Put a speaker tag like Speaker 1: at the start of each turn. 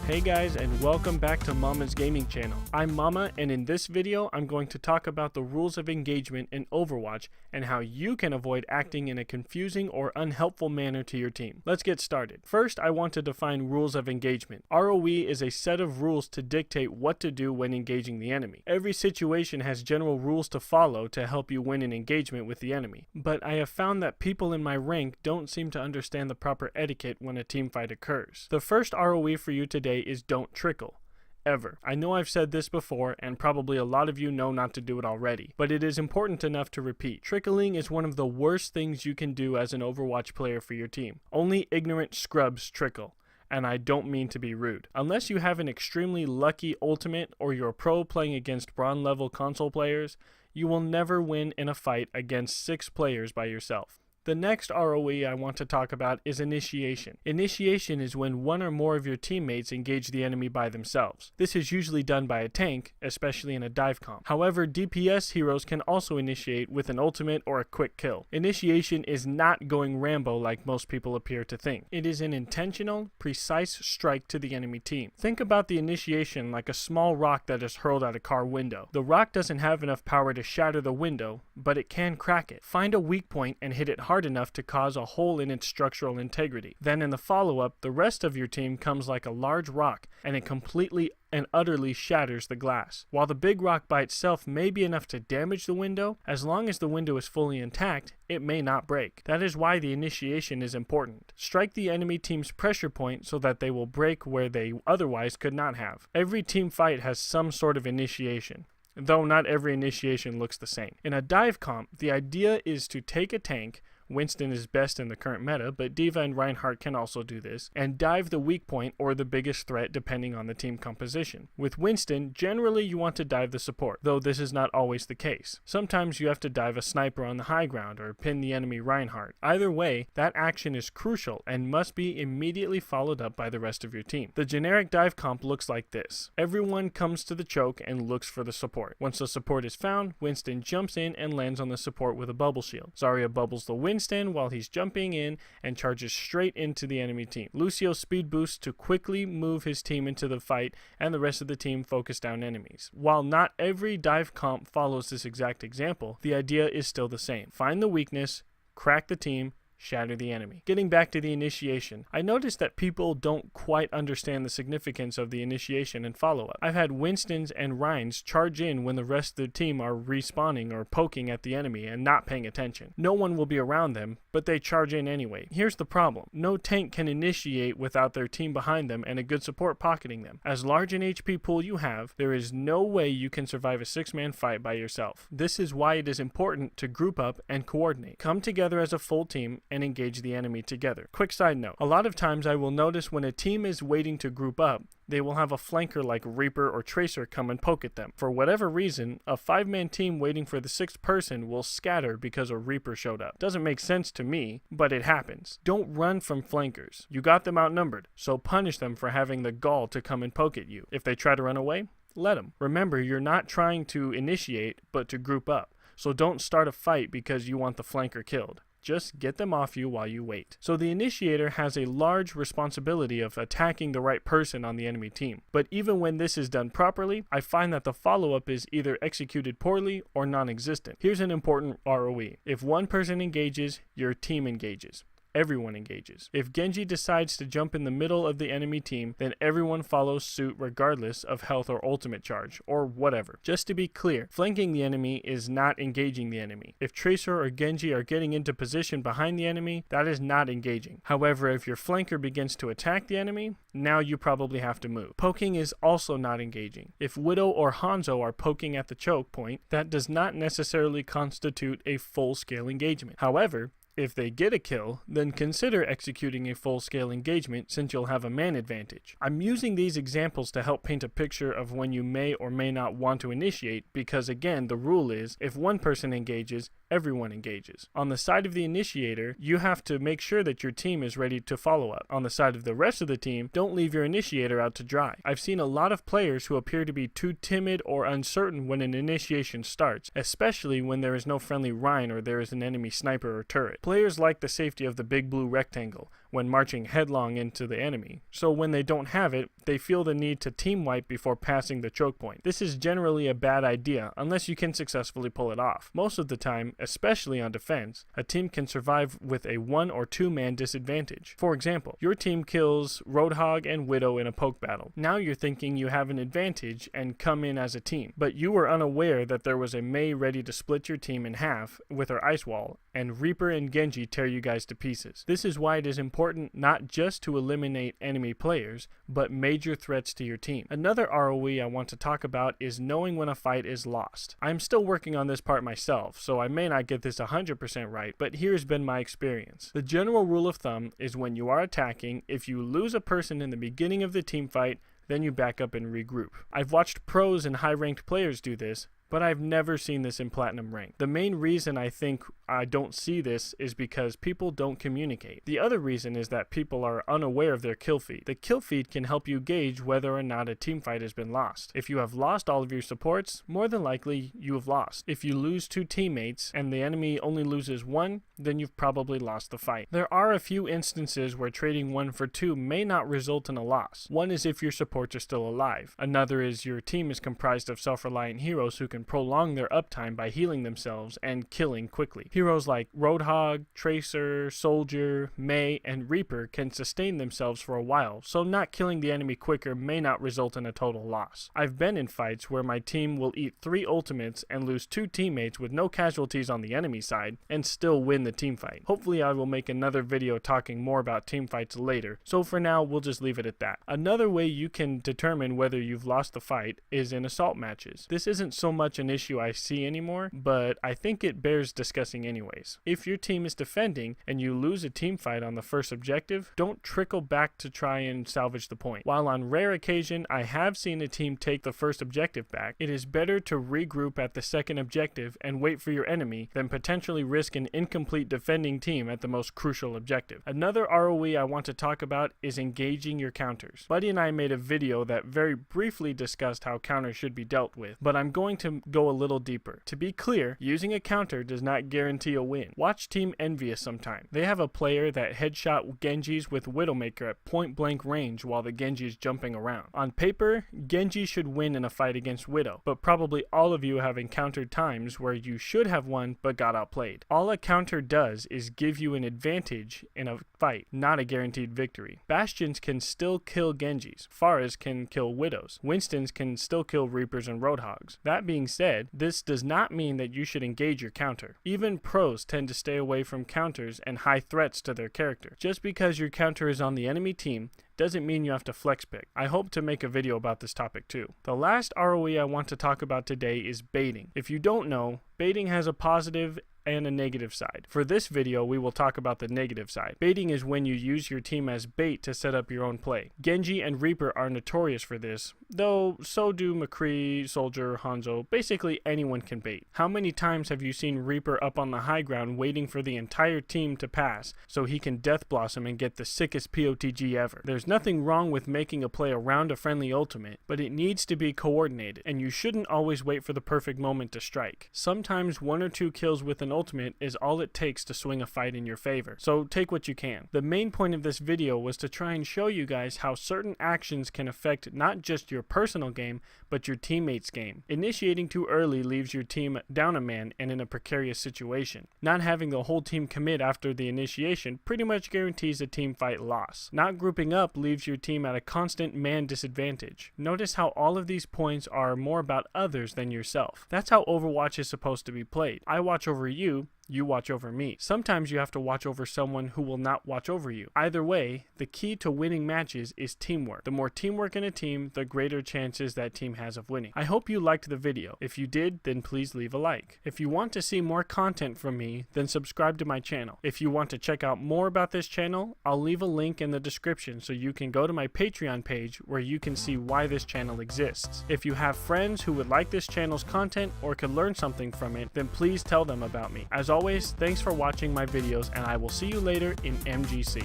Speaker 1: Hey guys, and welcome back to Mama's Gaming Channel. I'm Mama, and in this video I'm going to talk about the rules of engagement in Overwatch and how you can avoid acting in a confusing or unhelpful manner to your team. Let's get started. First, I want to define rules of engagement. ROE is a set of rules to dictate what to do when engaging the enemy. Every situation has general rules to follow to help you win an engagement with the enemy, but I have found that people in my rank don't seem to understand the proper etiquette when a team fight occurs. The first ROE for you today is don't trickle. Ever. I know I've said this before, and probably a lot of you know not to do it already, but it is important enough to repeat. Trickling is one of the worst things you can do as an Overwatch player for your team. Only ignorant scrubs trickle. And I don't mean to be rude. Unless you have an extremely lucky ultimate or you're a pro playing against bronze level console players, you will never win in a fight against 6 players by yourself. The next ROE I want to talk about is initiation. Initiation is when one or more of your teammates engage the enemy by themselves. This is usually done by a tank, especially in a dive comp. However, DPS heroes can also initiate with an ultimate or a quick kill. Initiation is not going Rambo like most people appear to think. It is an intentional, precise strike to the enemy team. Think about the initiation like a small rock that is hurled at a car window. The rock doesn't have enough power to shatter the window, but it can crack it. Find a weak point and hit it hard enough to cause a hole in its structural integrity. Then in the follow-up, the rest of your team comes like a large rock and it completely and utterly shatters the glass. While the big rock by itself may be enough to damage the window, as long as the window is fully intact, it may not break. That is why the initiation is important. Strike the enemy team's pressure point so that they will break where they otherwise could not have. Every team fight has some sort of initiation, though not every initiation looks the same. In a dive comp, the idea is to take a tank, Winston is best in the current meta, but D.Va and Reinhardt can also do this, and dive the weak point or the biggest threat depending on the team composition. With Winston, generally you want to dive the support, though this is not always the case. Sometimes you have to dive a sniper on the high ground or pin the enemy Reinhardt. Either way, that action is crucial and must be immediately followed up by the rest of your team. The generic dive comp looks like this. Everyone comes to the choke and looks for the support. Once the support is found, Winston jumps in and lands on the support with a bubble shield. Zarya bubbles the Winston while he's jumping in and charges straight into the enemy team. Lucio speed boosts to quickly move his team into the fight and the rest of the team focus down enemies. While not every dive comp follows this exact example, the idea is still the same. Find the weakness, crack the team, shatter the enemy. Getting back to the initiation, I noticed that people don't quite understand the significance of the initiation and follow-up. I've had Winstons and Rhines charge in when the rest of the team are respawning or poking at the enemy and not paying attention. No one will be around them, but they charge in anyway. Here's the problem. No tank can initiate without their team behind them and a good support pocketing them. As large an HP pool you have, there is no way you can survive a 6-man fight by yourself. This is why it is important to group up and coordinate. Come together as a full team and engage the enemy together. Quick side note, a lot of times I will notice when a team is waiting to group up, they will have a flanker like Reaper or Tracer come and poke at them. For whatever reason, a 5-man team waiting for the 6th person will scatter because a Reaper showed up. Doesn't make sense to me, but it happens. Don't run from flankers. You got them outnumbered, so punish them for having the gall to come and poke at you. If they try to run away, let them. Remember, you're not trying to initiate, but to group up. So don't start a fight because you want the flanker killed. Just get them off you while you wait. So the initiator has a large responsibility of attacking the right person on the enemy team. But even when this is done properly, I find that the follow-up is either executed poorly or non-existent. Here's an important ROE. If one person engages, your team engages. Everyone engages. If Genji decides to jump in the middle of the enemy team, then everyone follows suit regardless of health or ultimate charge, or whatever. Just to be clear, flanking the enemy is not engaging the enemy. If Tracer or Genji are getting into position behind the enemy, that is not engaging. However, if your flanker begins to attack the enemy, now you probably have to move. Poking is also not engaging. If Widow or Hanzo are poking at the choke point, that does not necessarily constitute a full-scale engagement. However, if they get a kill, then consider executing a full-scale engagement since you'll have a man advantage. I'm using these examples to help paint a picture of when you may or may not want to initiate because again, the rule is if one person engages, everyone engages. On the side of the initiator, you have to make sure that your team is ready to follow up. On the side of the rest of the team, don't leave your initiator out to dry. I've seen a lot of players who appear to be too timid or uncertain when an initiation starts, especially when there is no friendly Rhine or there is an enemy sniper or turret. Players like the safety of the big blue rectangle, when marching headlong into the enemy. So when they don't have it, they feel the need to team wipe before passing the choke point. This is generally a bad idea unless you can successfully pull it off. Most of the time, especially on defense, a team can survive with a 1 or 2 man disadvantage. For example, your team kills Roadhog and Widow in a poke battle. Now you're thinking you have an advantage and come in as a team, but you were unaware that there was a Mei ready to split your team in half with her ice wall, and Reaper and Genji tear you guys to pieces. This is why it is important not just to eliminate enemy players, but major threats to your team. Another ROE I want to talk about is knowing when a fight is lost. I'm still working on this part myself, so I may not get this 100% right, but here's been my experience. The general rule of thumb is when you are attacking, if you lose a person in the beginning of the team fight, then you back up and regroup. I've watched pros and high-ranked players do this, but I've never seen this in Platinum rank. The main reason I think I don't see this is because people don't communicate. The other reason is that people are unaware of their kill feed. The kill feed can help you gauge whether or not a team fight has been lost. If you have lost all of your supports, more than likely you have lost. If you lose 2 teammates and the enemy only loses 1, then you've probably lost the fight. There are a few instances where trading 1 for 2 may not result in a loss. One is if your supports are still alive. Another is your team is comprised of self-reliant heroes who can prolong their uptime by healing themselves and killing quickly. Heroes like Roadhog, Tracer, Soldier, Mei, and Reaper can sustain themselves for a while, so not killing the enemy quicker may not result in a total loss. I've been in fights where my team will eat 3 ultimates and lose 2 teammates with no casualties on the enemy side and still win the team fight. Hopefully I will make another video talking more about team fights later, so for now we'll just leave it at that. Another way you can determine whether you've lost the fight is in assault matches. This isn't so much an issue I see anymore, but I think it bears discussing anyways. If your team is defending and you lose a team fight on the first objective, don't trickle back to try and salvage the point. While on rare occasion I have seen a team take the first objective back, it is better to regroup at the second objective and wait for your enemy than potentially risk an incomplete defending team at the most crucial objective. Another ROE I want to talk about is engaging your counters. Buddy and I made a video that very briefly discussed how counters should be dealt with, but I'm going to go a little deeper. To be clear, using a counter does not guarantee a win. Watch Team Envious sometime. They have a player that headshot Genjis with Widowmaker at point blank range while the Genji is jumping around. On paper, Genji should win in a fight against Widow, but probably all of you have encountered times where you should have won but got outplayed. All a counter does is give you an advantage in a fight, not a guaranteed victory. Bastions can still kill Genjis. Pharahs can kill Widows. Winstons can still kill Reapers and Roadhogs. That being said, this does not mean that you should engage your counter. Even pros tend to stay away from counters and high threats to their character. Just because your counter is on the enemy team doesn't mean you have to flex pick. I hope to make a video about this topic too. The last ROE I want to talk about today is baiting. If you don't know, baiting has a positive and a negative side. For this video, we will talk about the negative side. Baiting is when you use your team as bait to set up your own play. Genji and Reaper are notorious for this, though so do McCree, Soldier, Hanzo. Basically anyone can bait. How many times have you seen Reaper up on the high ground waiting for the entire team to pass so he can Death Blossom and get the sickest POTG ever? There's nothing wrong with making a play around a friendly ultimate, but it needs to be coordinated, and you shouldn't always wait for the perfect moment to strike. Sometimes 1 or 2 kills with an ultimate is all it takes to swing a fight in your favor, so take what you can. The main point of this video was to try and show you guys how certain actions can affect not just your personal game, but your teammates' game. Initiating too early leaves your team down a man and in a precarious situation. Not having the whole team commit after the initiation pretty much guarantees a team fight loss. Not grouping up leaves your team at a constant man disadvantage. Notice how all of these points are more about others than yourself. That's how Overwatch is supposed to be played. I watch over you, you watch over me. Sometimes you have to watch over someone who will not watch over you. Either way, the key to winning matches is teamwork. The more teamwork in a team, the greater chances that team has of winning. I hope you liked the video. If you did, then please leave a like. If you want to see more content from me, then subscribe to my channel. If you want to check out more about this channel, I'll leave a link in the description so you can go to my Patreon page where you can see why this channel exists. If you have friends who would like this channel's content or could learn something from it, then please tell them about me. As always, thanks for watching my videos, and I will see you later in MGC.